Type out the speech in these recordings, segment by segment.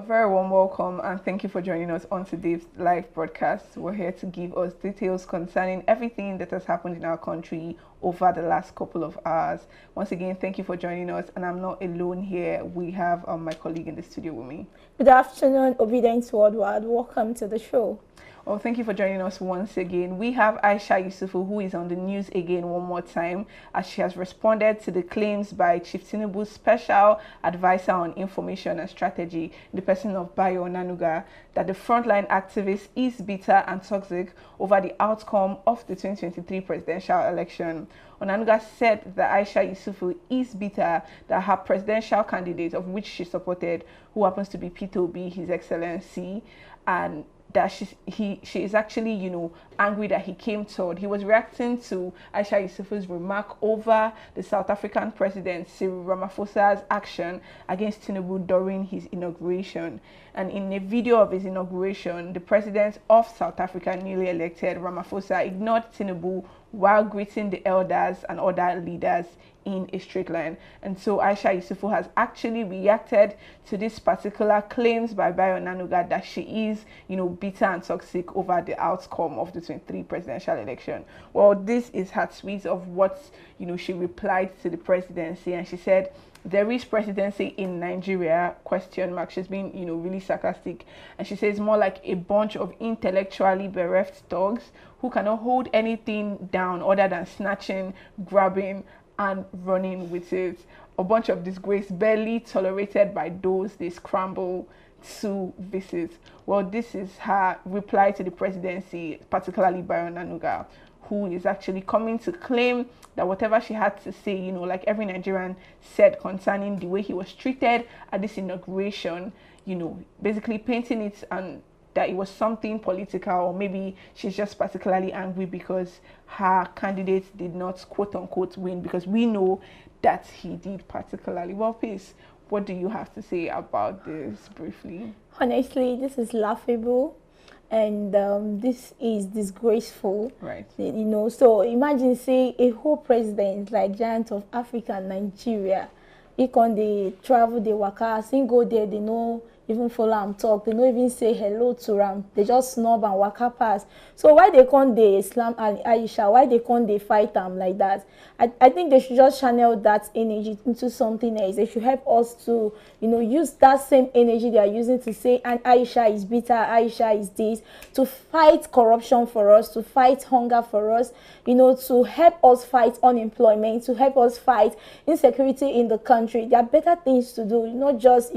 very warm welcome and thank you for joining us on today's live broadcast. We're here to give us details concerning everything that has happened in our country over the last couple of hours. Once again, thank you for joining us, and I'm not alone here. We have my colleague in the studio with me. Good afternoon, Obidient worldwide. Welcome to the show. Well, thank you for joining us once again. We have Aisha Yesufu, who is on the news again one more time, as she has responded to the claims by Chief Tinubu's special advisor on information and strategy, the person of Bayo Onanuga, that the frontline activist is bitter and toxic over the outcome of the 2023 presidential election. Onanuga said that Aisha Yesufu is bitter that her presidential candidate, of which she supported, who happens to be Peter Obi, His Excellency, and that she is actually, angry that he came toward. He was reacting to Aisha Yesufu's remark over the South African president Cyril Ramaphosa's action against Tinubu during his inauguration. And in a video of his inauguration, the president of South Africa, newly elected Ramaphosa, ignored Tinubu while greeting the elders and other leaders in a straight line. And so Aisha Yesufu has actually reacted to these particular claims by Bayo Onanuga that she is, bitter and toxic over the outcome of the 23 presidential election. Well, this is her tweet of what, she replied to the presidency, and she said, "There is presidency in Nigeria, ? She's been, really sarcastic. And she says more like a bunch of intellectually bereft dogs who cannot hold anything down other than snatching, grabbing, and running with it. A bunch of disgrace barely tolerated by those they scramble to visit." Well, this is her reply to the presidency, particularly by Onanuga, who is actually coming to claim that whatever she had to say, like every Nigerian said concerning the way he was treated at this inauguration, basically painting it and that it was something political, or maybe she's just particularly angry because her candidate did not quote unquote win, because we know that he did particularly. Well, please, what do you have to say about this briefly? Honestly, this is laughable. And this is disgraceful, right? So imagine, say, a whole president like giant of Africa, Nigeria, he can they travel, they work out, go there, they know even follow and talk, they don't even say hello to them, they just snub and waka pass. So why they can't they slam Aisha? Why they can't they fight them like that? I think they should just channel that energy into something else. They should help us to, use that same energy they are using to say, and Aisha is bitter, Aisha is this, to fight corruption for us, to fight hunger for us, to help us fight unemployment, to help us fight insecurity in the country. There are better things to do, not just,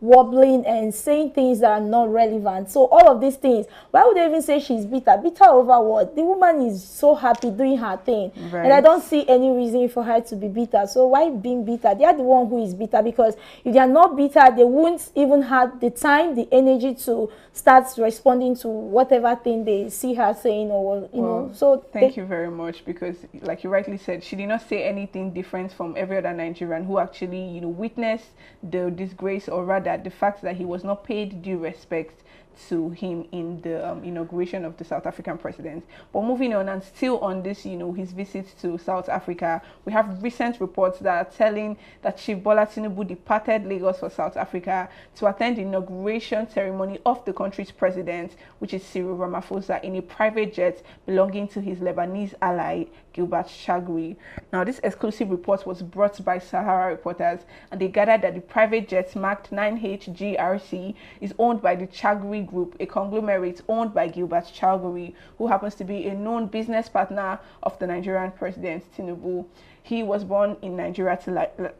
wobbling and saying things that are not relevant. So all of these things, why would they even say she's bitter? Bitter over what? The woman is so happy doing her thing. Right. And I don't see any reason for her to be bitter. So why being bitter? They are the one who is bitter, because if they are not bitter, they won't even have the time, the energy to start responding to whatever thing they see her saying, or know. So thank you very much, because like you rightly said, she did not say anything different from every other Nigerian who actually, witnessed the disgrace, or rather the fact that he was not paid due respect to him in the inauguration of the South African president. But moving on, and still on this, his visit to South Africa, we have recent reports that are telling that Chief Bola Tinubu departed Lagos for South Africa to attend the inauguration ceremony of the country's president, which is Cyril Ramaphosa, in a private jet belonging to his Lebanese ally, Gilbert Chagui. Now, this exclusive report was brought by Sahara reporters, and they gathered that the private jet marked 9HGRC is owned by the Chagui Group, a conglomerate owned by Gilbert Chagui, who happens to be a known business partner of the Nigerian president, Tinubu. He was born in Nigeria to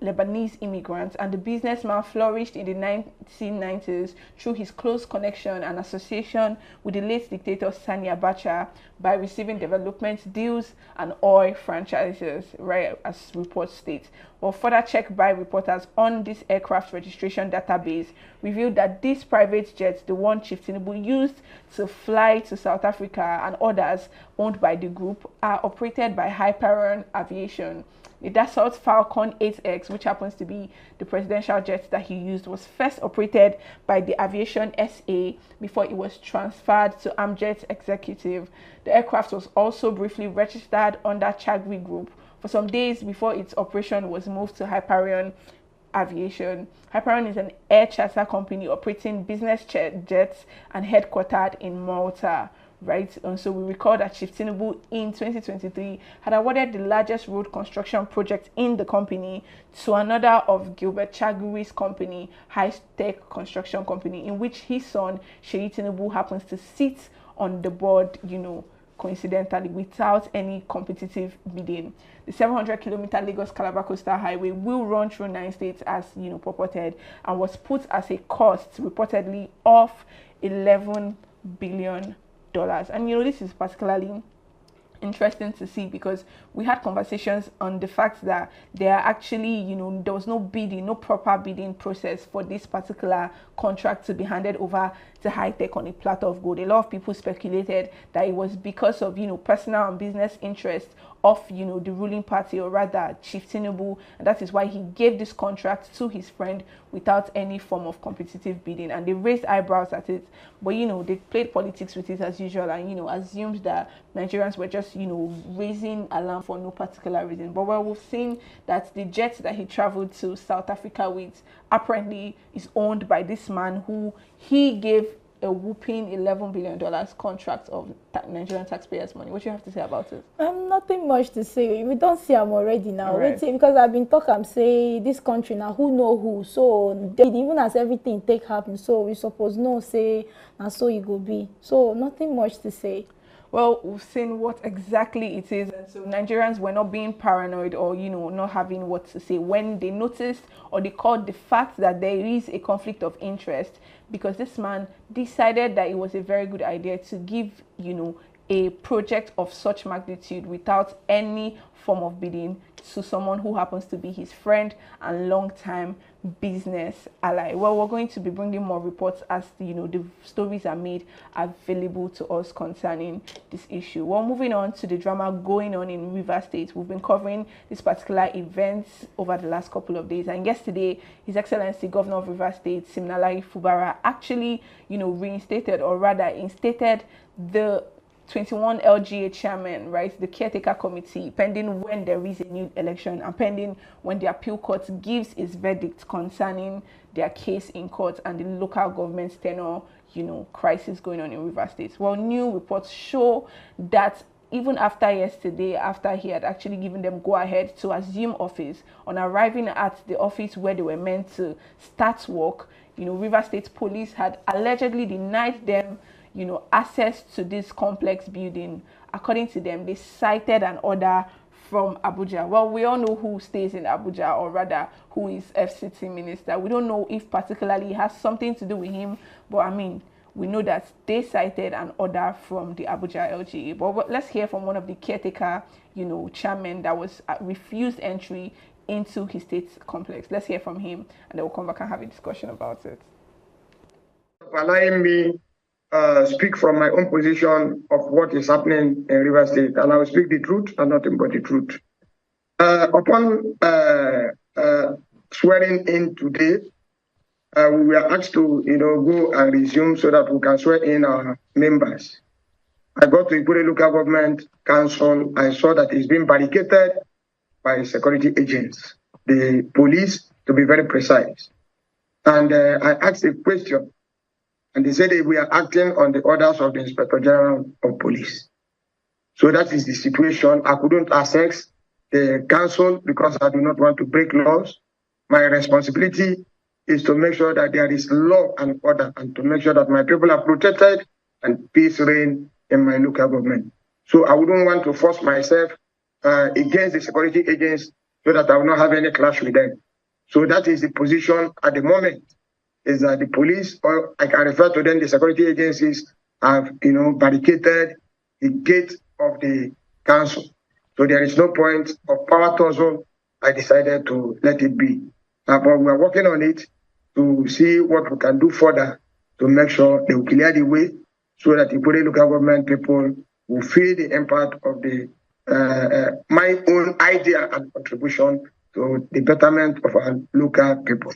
Lebanese immigrants, and the businessman flourished in the 1990s through his close connection and association with the late dictator Sani Abacha by receiving development deals and oil franchises, right, as reports state. Well, further check by reporters on this aircraft registration database revealed that this private jet, the one Chief Tinubu used to fly to South Africa, and others owned by the group, are operated by Hyperion Aviation. The Dassault Falcon 8X, which happens to be the presidential jet that he used, was first operated by the Aviation SA before it was transferred to Amjet Executive. The aircraft was also briefly registered under Chagui Group for some days before its operation was moved to Hyperion Aviation. Hyperion is an air charter company operating business jets and headquartered in Malta. Right, and so we recall that Chief Tinubu in 2023 had awarded the largest road construction project in the company to another of Gilbert Chaguri's company, High Tech Construction Company, in which his son Chidi Tinubu happens to sit on the board, coincidentally, without any competitive bidding. The 700-kilometer Lagos-Calabar Coastal Highway will run through 9 states as purported, and was put as a cost reportedly of $11 billion. And this is particularly interesting to see because we had conversations on the fact that there are actually, there was no bidding, no proper bidding process for this particular contract to be handed over to High Tech on a platter of gold. A lot of people speculated that it was because of, personal and business interests of, the ruling party, or rather Chief Tinubu, and that is why he gave this contract to his friend without any form of competitive bidding. And they raised eyebrows at it, but they played politics with it as usual, and assumed that Nigerians were just raising alarm for no particular reason. But we've seen that the jet that he traveled to South Africa with apparently is owned by this man who he gave a whooping $11 billion contract of Nigerian taxpayers' money. What do you have to say about it? Nothing much to say. We don't see them already now. Right. Wait, because I've been talking, say this country now, who know who. So even as everything take happen, so we suppose no say, and so it go be. So nothing much to say. Well, we've seen what exactly it is, and so Nigerians were not being paranoid or not having what to say when they noticed or they called the fact that there is a conflict of interest, because this man decided that it was a very good idea to give a project of such magnitude without any form of bidding to someone who happens to be his friend and long-time business ally. Well, we're going to be bringing more reports as the stories are made available to us concerning this issue. Well, moving on to the drama going on in Rivers State. We've been covering this particular event over the last couple of days, and yesterday His Excellency Governor of Rivers State Siminalayi Fubara actually reinstated, or rather instated, the 21 LGA chairman, right, the caretaker committee, pending when there is a new election and pending when the appeal court gives its verdict concerning their case in court and the local government's tenure, crisis going on in Rivers State. Well, new reports show that even after yesterday, after he had actually given them go-ahead to assume office, on arriving at the office where they were meant to start work, Rivers State Police had allegedly denied them access to this complex building. According to them, they cited an order from Abuja. Well, we all know who stays in Abuja, or rather who is FCT minister. We don't know if particularly it has something to do with him, but we know that they cited an order from the Abuja LGA. But let's hear from one of the caretaker, chairman that was refused entry into his state complex. Let's hear from him, and then we'll come back and have a discussion about it. Allowing me speak from my own position of what is happening in Rivers State, and I will speak the truth and nothing but the truth. Upon swearing in today, we were asked to go and resume so that we can swear in our members. I got to Ikure Local Government Council. I saw that it's been barricaded by security agents, the police, to be very precise. And I asked a question. And they said that we are acting on the orders of the Inspector General of Police. So that is the situation. I couldn't access the council because I do not want to break laws. My responsibility is to make sure that there is law and order, and to make sure that my people are protected and peace reign in my local government. So I wouldn't want to force myself against the security agents so that I will not have any clash with them. So that is the position at the moment. Is that the police, or I can refer to them, the security agencies, have barricaded the gate of the council. So there is no point of power tussle. I decided to let it be. But we are working on it to see what we can do further to make sure they will clear the way so that the local government people will feel the impact of the my own idea and contribution to the betterment of our local people.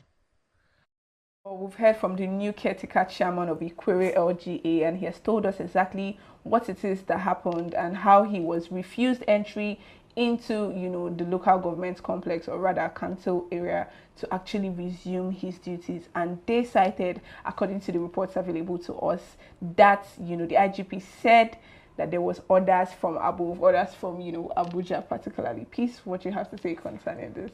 Well, we've heard from the new caretaker chairman of Ikure LGA, and he has told us exactly what it is that happened and how he was refused entry into, you know, the local government complex, or rather council area, to actually resume his duties. And they cited, according to the reports available to us, that, you know, the IGP said that there was orders from above, orders from, you know, Abuja particularly. Peace, what you have to say concerning this?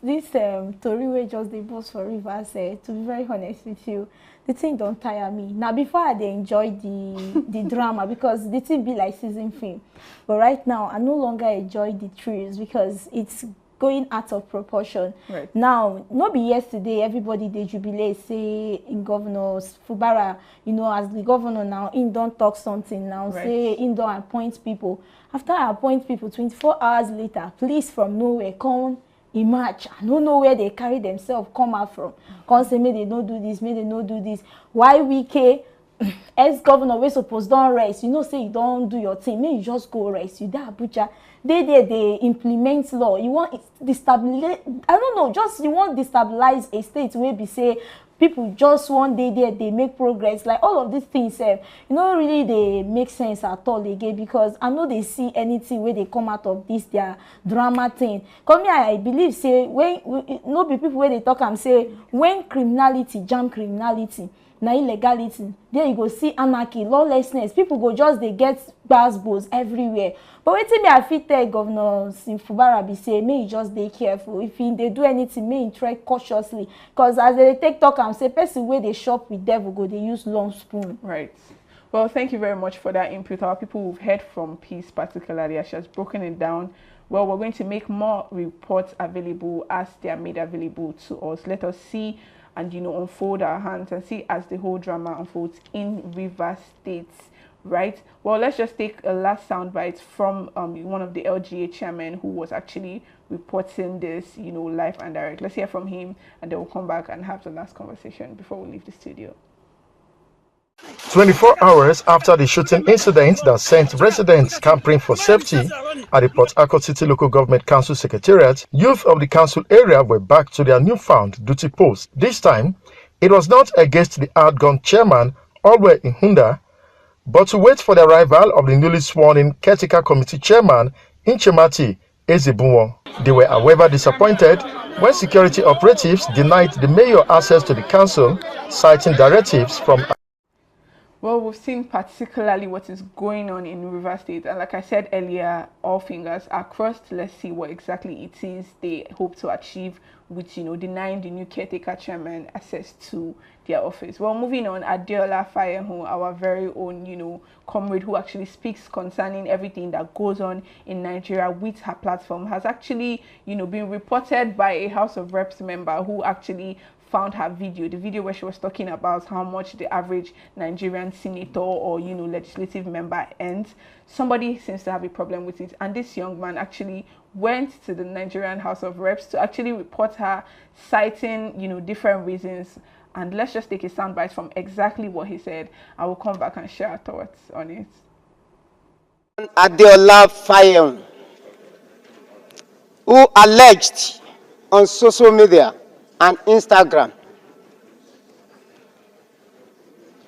This story wey just the boss for Rivers, to be very honest with you, the thing don't tire me. Now before I enjoy the drama, because the thing be like season film, but right now I no longer enjoy the thrills because it's going out of proportion. Right. Now, not be yesterday, everybody they jubilate, say in Governor Fubara, you know, as the governor now, in don't talk something now, right. say in don't appoint people. After I appoint people, 24 hours later, police from nowhere come emerge. I don't know where they carry themselves, come out from. Come say, may they not do this, may they not do this. Why Wike, ex-governor, we suppose don't rest. You know, say you don't do your thing, may you just go rest. You there, Abuja. They implement law. You want destabilize, I don't know, just you want destabilize a state where be say people just one day there they make progress. Like all of these things, you know, really they make sense at all again, because I know they see anything where they come out of this their drama thing. Come here, I believe say when no be people where they talk and say when criminality jam criminality. Na illegality, there you go see anarchy, lawlessness, people go just they get gbasgbos everywhere. But wetin me I fit tell Governor Fubara be say may you just dey careful. If they do anything, may you tread cautiously, because as they take talk and say person where they shop with devil go they use long spoon. Right. Well, thank you very much for that input. Our people who've heard from Peace particularly, as she has broken it down. Well, we're going to make more reports available as they are made available to us. Let us see and, you know, unfold our hands and see as the whole drama unfolds in Rivers State, right? Well, let's just take a last soundbite from one of the LGA chairmen who was actually reporting this, you know, live and direct. Let's hear from him, and then we'll come back and have the last conversation before we leave the studio. 24 hours after the shooting incident that sent residents scampering for safety at the Port Harcourt City Local Government Council Secretariat, youth of the council area were back to their newfound duty post. This time, it was not against the outgone chairman, Olwe Ihunda, but to wait for the arrival of the newly sworn-in caretaker committee chairman, Inchemati Ezebunwo. They were, however, disappointed when security operatives denied the mayor access to the council, citing directives from. Well, we've seen particularly what is going on in Rivers State, and like I said earlier, all fingers are crossed. Let's see what exactly it is they hope to achieve with, you know, denying the new caretaker chairman access to their office. Well, moving on, Adeola Fayehu, our very own, you know, comrade who actually speaks concerning everything that goes on in Nigeria with her platform, has actually, you know, been reported by a House of Reps member who actually found her video, the video where she was talking about how much the average Nigerian senator or, you know, legislative member earns. Somebody seems to have a problem with it, and this young man actually went to the Nigerian House of Reps to actually report her, citing, you know, different reasons. And let's just take a soundbite from exactly what he said. I will come back and share our thoughts on it. Adeola Fayehu, who alleged on social media and Instagram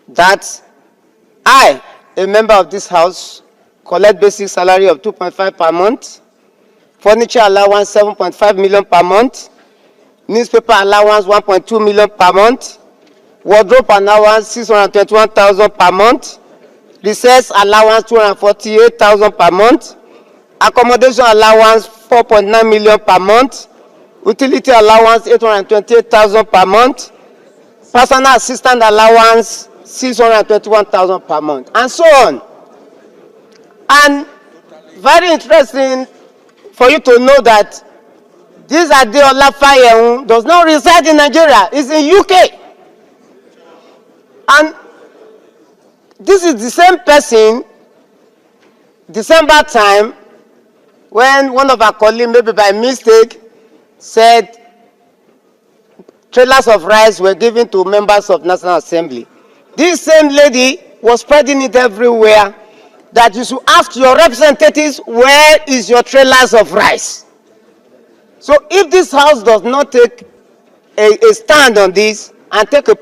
that I, a member of this house, collect basic salary of 2.5 per month, furniture allowance 7.5 million per month, newspaper allowance 1.2 million per month, wardrobe allowance 621,000 per month, recess allowance 248,000 per month, accommodation allowance 4.9 million per month, utility allowance 828,000 per month, personal assistant allowance 621,000 per month, and so on. And very interesting for you to know that this Adeola Fayehu does not reside in Nigeria, it's in UK. And this is the same person, December time, when one of our colleagues, maybe by mistake, said trailers of rice were given to members of National Assembly. This same lady was spreading it everywhere that you should ask your representatives, where is your trailers of rice? So if this house does not take a stand on this and take a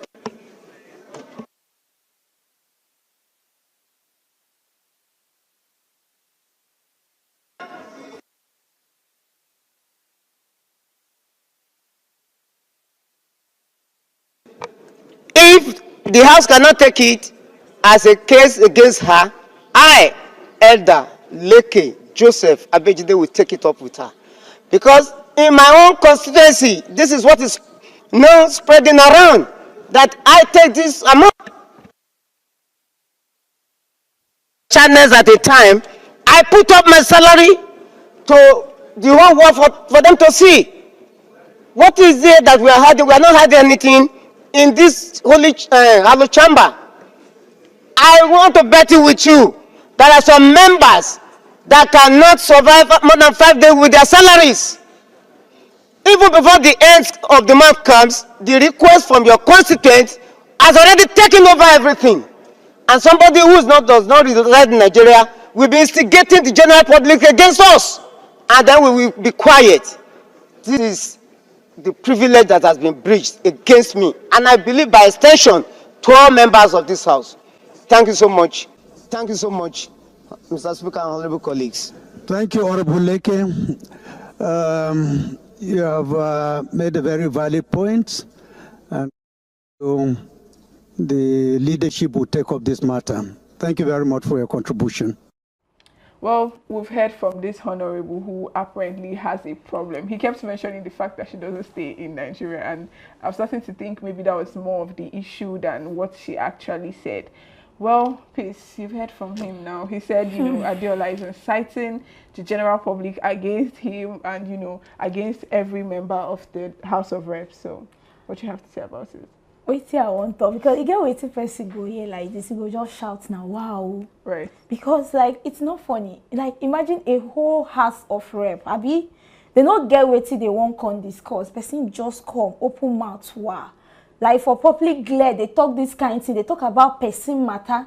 if the House cannot take it as a case against her, I, Elder Leke Joseph Abejide, will take it up with her. Because in my own constituency, this is what is now spreading around, that I take this amount channels at a time. I put up my salary to the whole world for them to see. What is it that we are hiding? We are not hiding anything in this holy hollow chamber. I want to bet it with you. There are some members that cannot survive more than 5 days with their salaries. Even before the end of the month comes, the request from your constituents has already taken over everything. And somebody who does not reside in Nigeria will be instigating the general public against us. And then we will be quiet. This is the privilege that has been breached against me. And I believe by extension to all members of this House. Thank you so much. Thank you so much, Mr. Speaker and honorable colleagues. Thank you, Honorable Leke. You have made a very valid point, and the leadership will take up this matter. Thank you very much for your contribution. Well, we've heard from this honorable who apparently has a problem. He kept mentioning the fact that she doesn't stay in Nigeria, and I'm starting to think maybe that was more of the issue than what she actually said. Well, Peace, you've heard from him now. He said, Adeola is inciting the general public against him and, against every member of the House of Reps. So, what do you have to say about it? Wait till I want to, because you get waiting person go here like this, you go just shout now, wow. Right. Because, like, it's not funny. Like, imagine a whole House of Rep, Abi, they not get waiting they won't come discuss. Person just come, open mouth, wow. Like for public glare, they talk this kind of thing. They talk about person matter.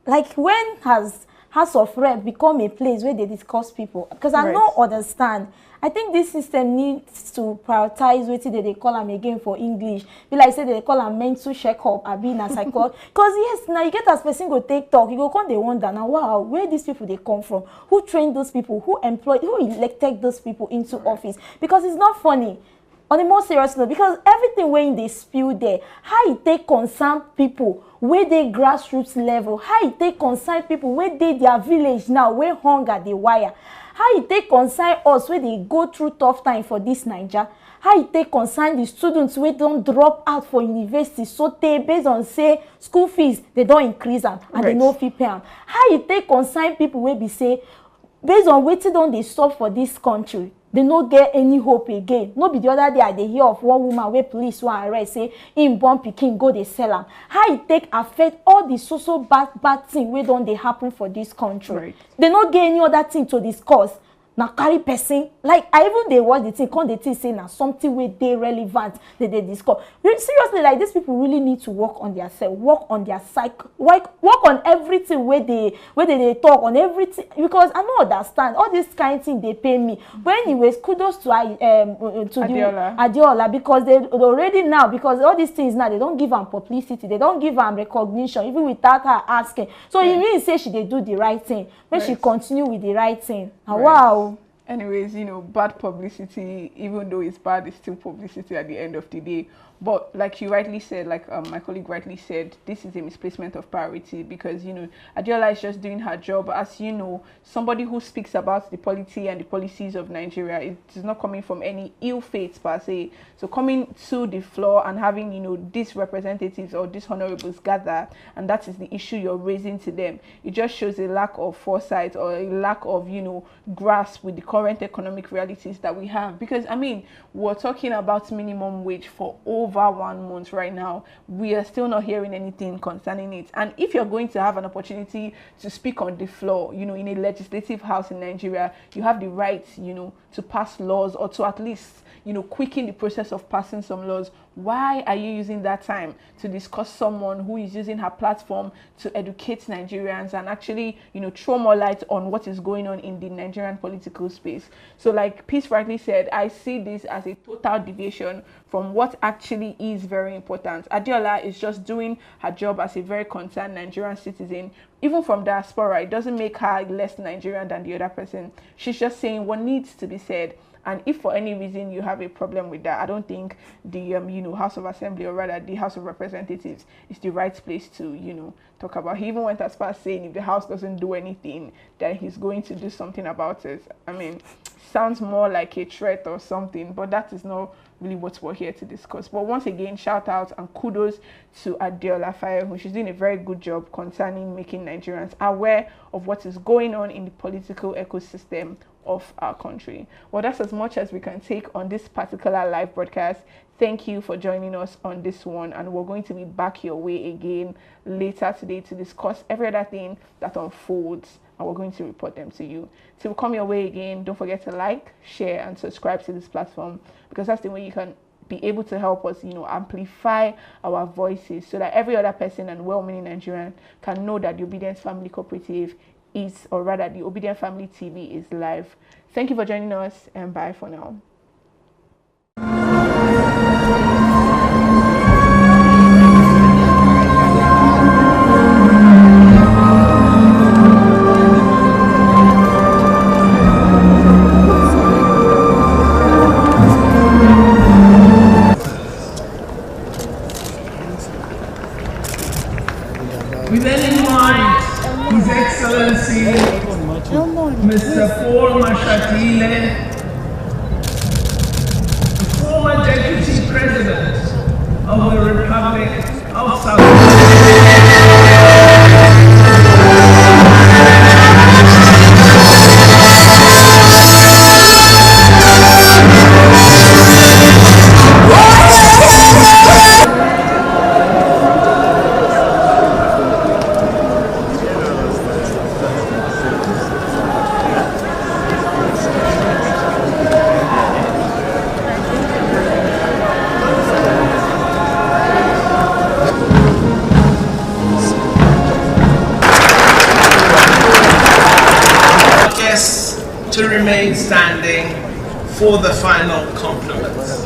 Like when has House of Rep become a place where they discuss people? Because I don't understand. I think this system needs to prioritize what they call them again for English. Be like say they call them mental check-up, I be na psychology. Because yes, now you get as person go take talk, you go come they wonder now, wow, where these people they come from? Who trained those people? Who employed? Who elected those people into office? Because it's not funny. On the more serious note, because everything when they spill there, how it take concern people where they grassroots level, how it take concern people where they their village now, where hunger they wire, how it take concern us where they go through tough time for this Niger, how it take concern the students where don't drop out for university, so they based on say school fees they don't increase them and they no fee pay them. How it take concern people where be say based on waiting on they stop for this country. They no get any hope again. No be the other day I dey hear of one woman where police wan arrest say im born pikin go dey sell am. How it take affect all the so bad thing wey don dey happen for this country. Right. They no get any other thing to discuss. Now carry person like I even they watch the thing, come they think say now something where they relevant that they discuss. Seriously, like these people really need to work on their self, work on their psych, work on everything where they talk on everything, because I don't understand all this kind of thing they pay me. But anyways, kudos to Adeola, because they already now, because all these things now they don't give them publicity, they don't give them recognition even without her asking. So it means say she they do the right thing, when she continue with the right thing. And wow. Anyways, bad publicity, even though it's bad, it's still publicity at the end of the day. But like you rightly said, like my colleague rightly said, this is a misplacement of priority because, Adeola is just doing her job as, somebody who speaks about the polity and the policies of Nigeria. It is not coming from any ill faith per se. So coming to the floor and having, these representatives or these honorables gather, and that is the issue you're raising to them. It just shows a lack of foresight or a lack of, grasp with the current economic realities that we have. Because, we're talking about minimum wage for over 1 month right now. We are still not hearing anything concerning it. And if you're going to have an opportunity to speak on the floor, in a legislative house in Nigeria, you have the right, to pass laws or to at least, quicken the process of passing some laws. Why are you using that time to discuss someone who is using her platform to educate Nigerians and actually, throw more light on what is going on in the Nigerian political space? So like Peace rightly said, I see this as a total deviation from what actually is very important. Adeola is just doing her job as a very concerned Nigerian citizen, even from diaspora, it doesn't make her less Nigerian than the other person. She's just saying what needs to be said. And if for any reason you have a problem with that, I don't think the House of Assembly, or rather the House of Representatives, is the right place to talk about. He even went as far as saying if the House doesn't do anything, then he's going to do something about it. I mean, sounds more like a threat or something, but that is not really what we're here to discuss. But once again, shout out and kudos to Adeola Fayehu. She's doing a very good job concerning making Nigerians aware of what is going on in the political ecosystem of our country. Well, that's as much as we can take on this particular live broadcast. Thank you for joining us on this one, and we're going to be back your way again later today to discuss every other thing that unfolds, and we're going to report them to you. Till we come your way again, don't forget to like, share, and subscribe to this platform, because that's the way you can be able to help us, amplify our voices, so that every other person and well-meaning Nigerian can know that the Obidient Family Cooperative is, or rather the Obidient Family TV is live. Thank you for joining us, and bye for now. With any mind, His Excellency Mr. Paul Mashatile, the former Deputy President of the Republic of South Africa. To remain standing for the final compliments.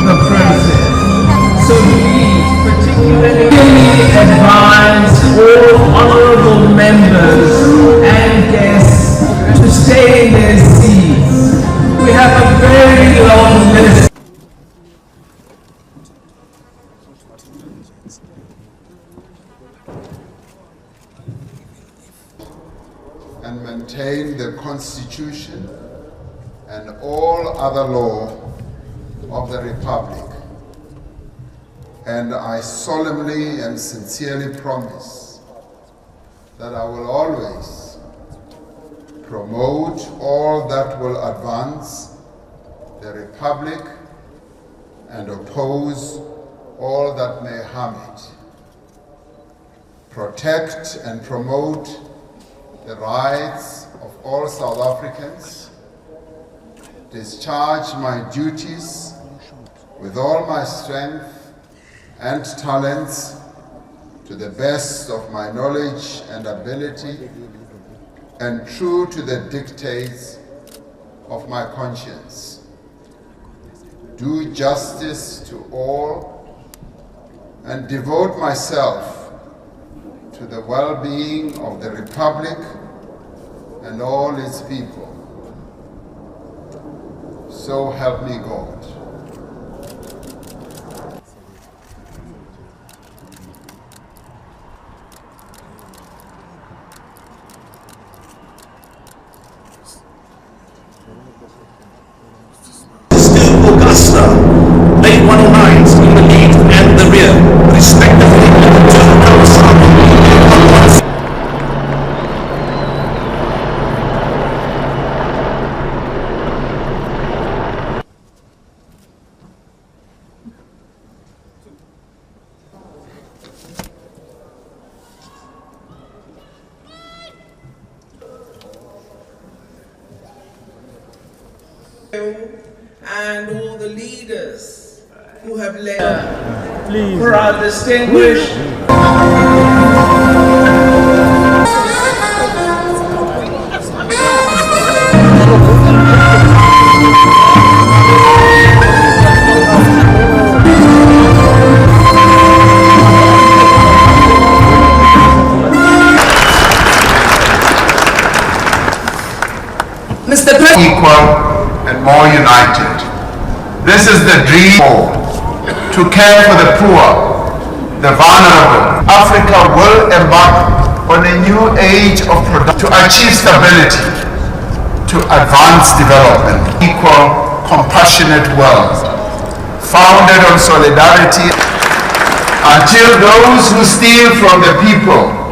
The process. So please, particularly advise all honorable members and guests to stay in their seats. We have a very long list. And maintain the Constitution and all other law of the Republic. And I solemnly and sincerely promise that I will always promote all that will advance the Republic and oppose all that may harm it. Protect and promote the rights of all South Africans. Discharge my duties with all my strength and talents to the best of my knowledge and ability, and true to the dictates of my conscience. Do justice to all and devote myself to the well-being of the Republic and all its people. So help me God. And all the leaders who have led for our distinguished Mr. President, equal and more united. This is the dream to care for the poor, the vulnerable. Africa will embark on a new age of production to achieve stability, to advance development, equal, compassionate world, founded on solidarity, until those who steal from the people